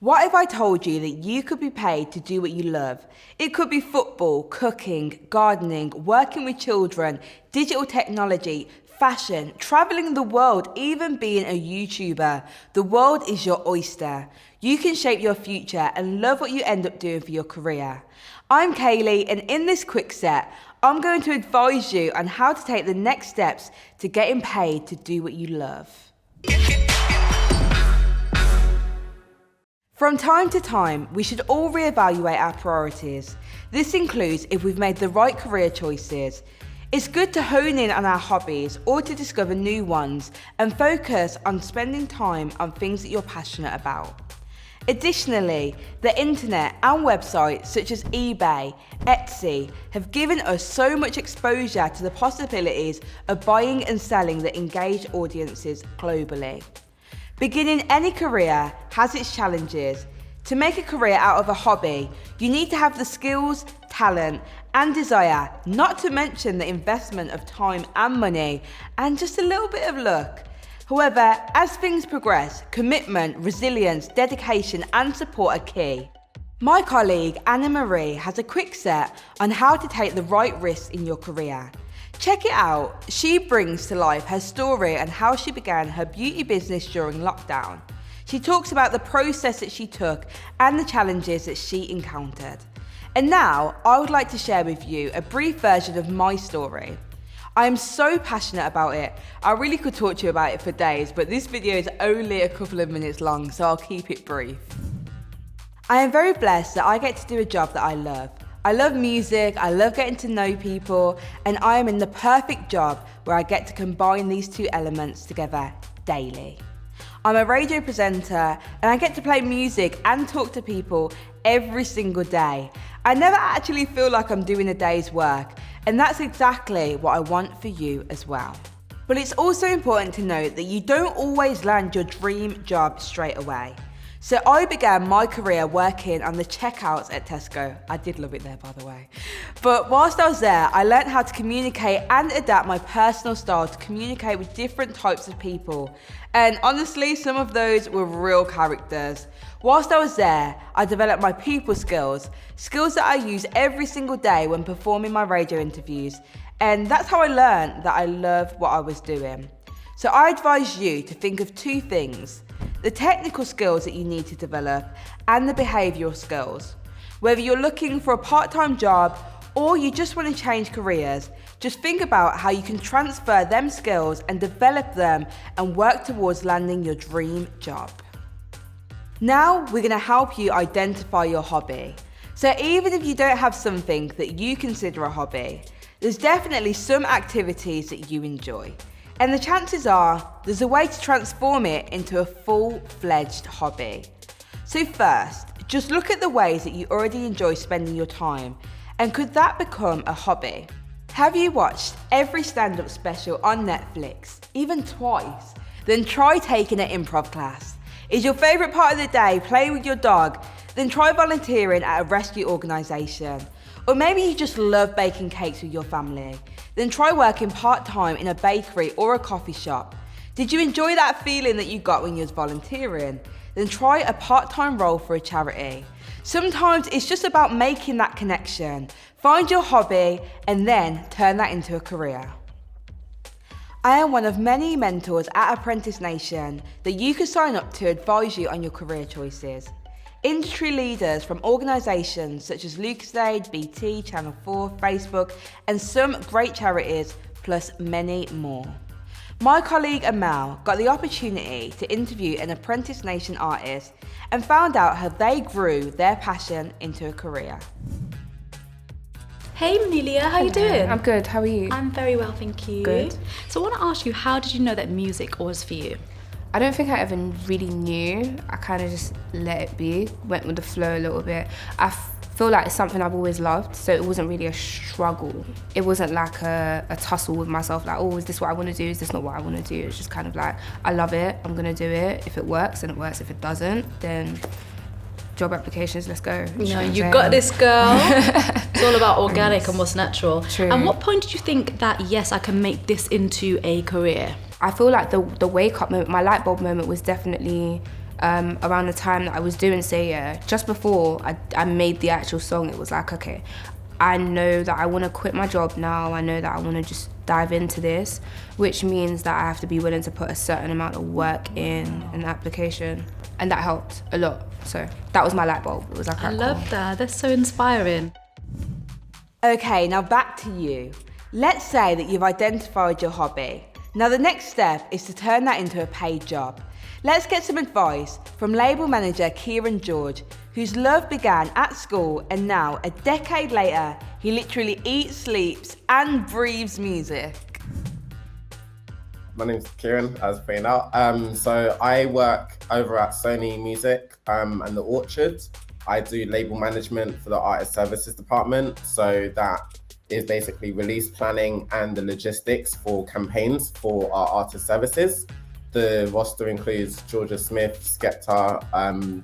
What if I told you that you could be paid to do what you love? It could be football, cooking, gardening, working with children, digital technology, fashion, traveling the world, even being a YouTuber. The world is your oyster. You can shape your future and love what you end up doing for your career. I'm Kaylee, and in this quick set, I'm going to advise you on how to take the next steps to getting paid to do what you love. From time to time, we should all reevaluate our priorities. This includes if we've made the right career choices. It's good to hone in on our hobbies or to discover new ones and focus on spending time on things that you're passionate about. Additionally, the internet and websites such as eBay, Etsy have given us so much exposure to the possibilities of buying and selling that engage audiences globally. Beginning any career has its challenges. To make a career out of a hobby, you need to have the skills, talent, and desire, not to mention the investment of time and money, and just a little bit of luck. However, as things progress, commitment, resilience, dedication, and support are key. My colleague Anna Marie has a quick set on how to take the right risks in your career. Check it out. She brings to life her story and how she began her beauty business during lockdown. She talks about the process that she took and the challenges that she encountered. And now, I would like to share with you a brief version of my story. I am so passionate about it. I really could talk to you about it for days, but this video is only a couple of minutes long, so I'll keep it brief. I am very blessed that I get to do a job that I love. I love music, I love getting to know people, and I am in the perfect job where I get to combine these two elements together daily. I'm a radio presenter and I get to play music and talk to people every single day. I never actually feel like I'm doing a day's work, and that's exactly what I want for you as well. But it's also important to note that you don't always land your dream job straight away. So I began my career working on the checkouts at Tesco. I did love it there, by the way. But whilst I was there, I learned how to communicate and adapt my personal style to communicate with different types of people. And honestly, some of those were real characters. Whilst I was there, I developed my people skills that I use every single day when performing my radio interviews. And that's how I learned that I love what I was doing. So I advise you to think of two things: the technical skills that you need to develop and the behavioural skills. Whether you're looking for a part-time job or you just want to change careers, just think about how you can transfer them skills and develop them and work towards landing your dream job. Now we're going to help you identify your hobby. So even if you don't have something that you consider a hobby, there's definitely some activities that you enjoy. And the chances are there's a way to transform it into a full-fledged hobby. So first, just look at the ways that you already enjoy spending your time, and could that become a hobby? Have you watched every stand-up special on Netflix, even twice? Then try taking an improv class. Is your favourite part of the day playing with your dog? Then try volunteering at a rescue organisation. Or maybe you just love baking cakes with your family. Then try working part-time in a bakery or a coffee shop. Did you enjoy that feeling that you got when you was volunteering? Then try a part-time role for a charity. Sometimes it's just about making that connection. Find your hobby and then turn that into a career. I am one of many mentors at Apprentice Nation that you can sign up to advise you on your career choices. Industry leaders from organisations such as Lucozade, BT, Channel 4, Facebook, and some great charities, plus many more. My colleague Amal got the opportunity to interview an Apprentice Nation artist and found out how they grew their passion into a career. Hey Mnelia, how you doing? I'm good, how are you? I'm very well, thank you. Good. So I want to ask you, how did you know that music was for you? I don't think I ever really knew. I kind of just let it be, went with the flow a little bit. I feel like it's something I've always loved, so it wasn't really a struggle. It wasn't like a tussle with myself, like, oh, is this what I want to do? Is this not what I want to do? It's just kind of like, I love it, I'm going to do it. If it works, then it works. If it doesn't, then job applications, let's go. No, you got this, girl. It's all about organic and what's natural. True. And what point did you think that, yes, I can make this into a career? I feel like the wake up moment, my light bulb moment was definitely around the time that I was doing Say Yeah, just before I made the actual song, it was like, okay, I know that I want to quit my job now. I know that I want to just dive into this, which means that I have to be willing to put a certain amount of work in an application. And that helped a lot. So that was my light bulb. It was like, I love that. That's so inspiring. Okay, now back to you. Let's say that you've identified your hobby. Now the next step is to turn that into a paid job. Let's get some advice from label manager Kieran George, whose love began at school and now, a decade later, he literally eats, sleeps and breathes music. My name's Kieran, as pointed out. So I work over at Sony Music and The Orchard. I do label management for the artist services department. So that is basically release planning and the logistics for campaigns for our artist services. The roster includes Georgia Smith, Skepta,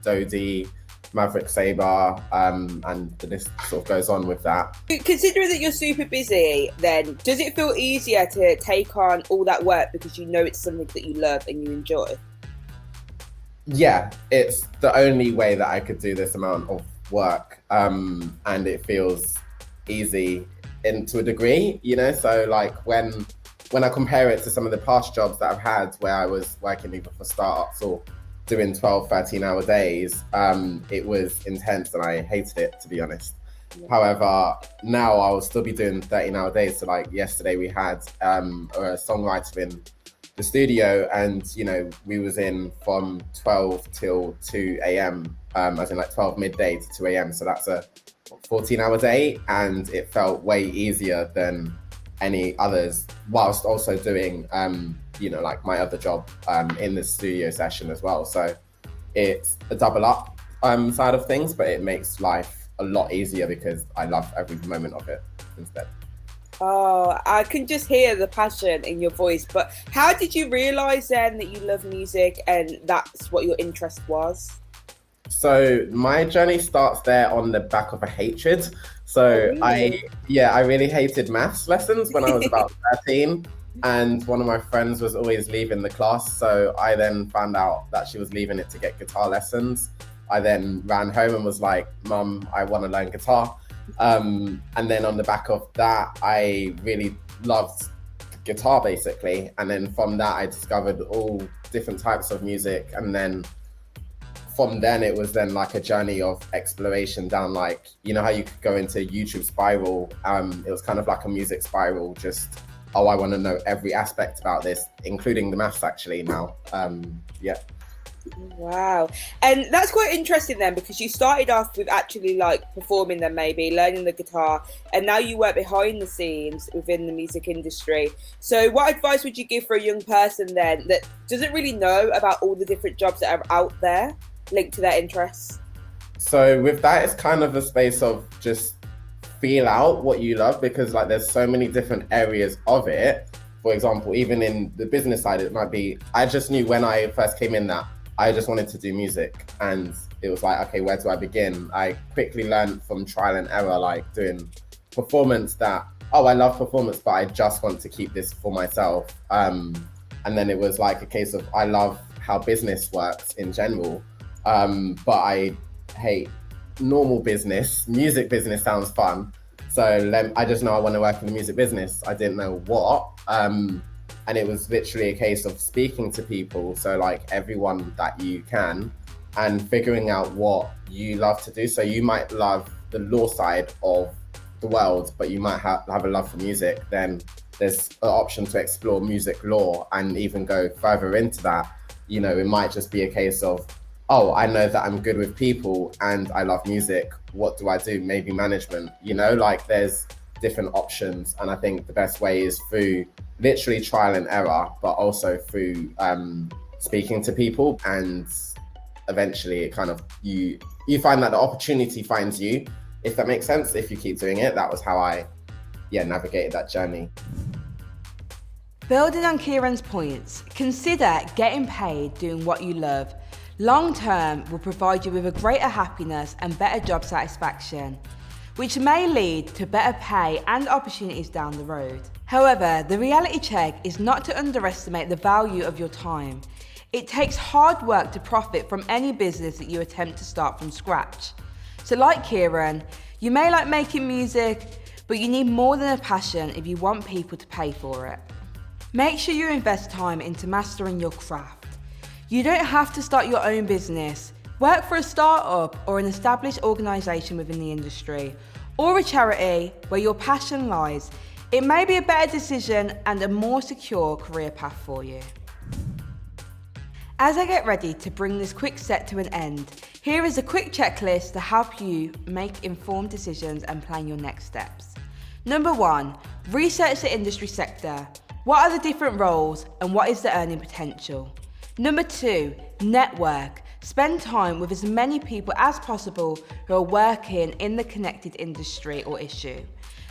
Dodie, Maverick Sabre, and the list sort of goes on with that. Considering that you're super busy, then does it feel easier to take on all that work because you know it's something that you love and you enjoy? Yeah, it's the only way that I could do this amount of work, and it feels easy to a degree, you know. So like when I compare it to some of the past jobs that I've had where I was working either for startups or doing 12, 13-hour days, it was intense and I hated it, to be honest. Yeah. However, now I'll still be doing 13-hour days. So like yesterday we had a songwriter in the studio and, you know, we was in from 12 till 2 a.m, as in like 12 midday to 2 a.m. So that's a 14-hour day and it felt way easier than any others, whilst also doing you know, like my other job in the studio session as well. So it's a double up side of things, but it makes life a lot easier because I love every moment of it instead. Oh, I can just hear the passion in your voice. But how did you realise then that you love music and that's what your interest was? So my journey starts there on the back of a hatred. So I really hated maths lessons when I was about 13. And one of my friends was always leaving the class. So I then found out that she was leaving it to get guitar lessons. I then ran home and was like, Mum, I want to learn guitar. And then on the back of that, I really loved guitar basically. And then from that, I discovered all different types of music. And then from then, it was then like a journey of exploration down, like, you know how you could go into YouTube spiral. It was kind of like a music spiral, just, oh, I want to know every aspect about this, including the maths actually now. Yeah. Wow. And that's quite interesting then, because you started off with actually like performing them, maybe learning the guitar, and now you work behind the scenes within the music industry. So what advice would you give for a young person then that doesn't really know about all the different jobs that are out there linked to their interests? So with that, it's kind of a space of just feel out what you love, because like there's so many different areas of it. For example, even in the business side, it might be, I just knew when I first came in that I just wanted to do music, and it was like, okay, where do I begin? I quickly learned from trial and error, like doing performance, that, oh, I love performance, but I just want to keep this for myself. And then it was like a case of, I love how business works in general, but I hate normal business. Music business sounds fun. So I just know I want to work in the music business. I didn't know what. And it was literally a case of speaking to people, so like everyone that you can, and figuring out what you love to do. So you might love the law side of the world, but you might have a love for music. Then there's an option to explore music law and even go further into that. You know, it might just be a case of, oh, I know that I'm good with people and I love music. What do I do? Maybe management, you know, like there's different options. And I think the best way is through literally trial and error, but also through speaking to people, and eventually it kind of, you find that the opportunity finds you, if that makes sense, if you keep doing it. That was how I navigated that journey. Building on Kieran's points, consider getting paid doing what you love. Long term will provide you with a greater happiness and better job satisfaction, which may lead to better pay and opportunities down the road. However, the reality check is not to underestimate the value of your time. It takes hard work to profit from any business that you attempt to start from scratch. So like Kieran, you may like making music, but you need more than a passion if you want people to pay for it. Make sure you invest time into mastering your craft. You don't have to start your own business. Work for a startup or an established organisation within the industry, or a charity where your passion lies. It may be a better decision and a more secure career path for you. As I get ready to bring this quick set to an end, here is a quick checklist to help you make informed decisions and plan your next steps. Number 1, research the industry sector. What are the different roles and what is the earning potential? Number 2, network. Spend time with as many people as possible who are working in the connected industry or issue.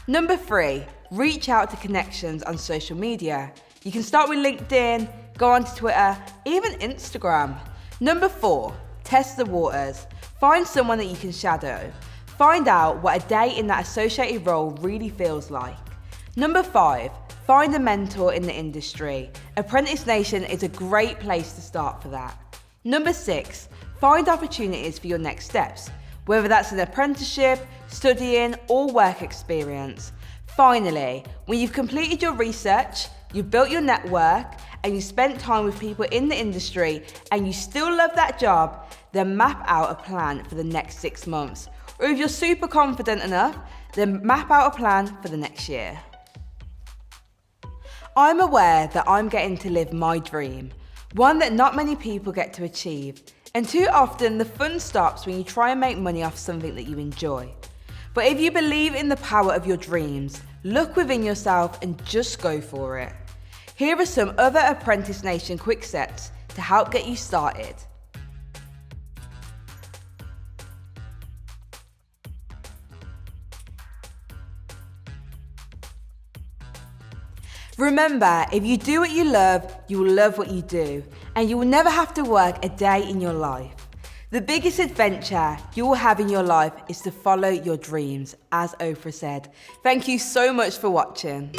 Number 3, reach out to connections on social media. You can start with LinkedIn, go on to Twitter, even Instagram. Number 4, test the waters. Find someone that you can shadow. Find out what a day in that associated role really feels like. Number 5, find a mentor in the industry. Apprentice Nation is a great place to start for that. Number 6, find opportunities for your next steps, whether that's an apprenticeship, studying, or work experience. Finally, when you've completed your research, you've built your network, and you spent time with people in the industry, and you still love that job, then map out a plan for the next 6 months. Or if you're super confident enough, then map out a plan for the next year. I'm aware that I'm getting to live my dream, one that not many people get to achieve. And too often the fun stops when you try and make money off something that you enjoy. But if you believe in the power of your dreams, look within yourself and just go for it. Here are some other Apprentice Nation quick sets to help get you started. Remember, if you do what you love, you will love what you do, and you will never have to work a day in your life. The biggest adventure you will have in your life is to follow your dreams, as Oprah said. Thank you so much for watching.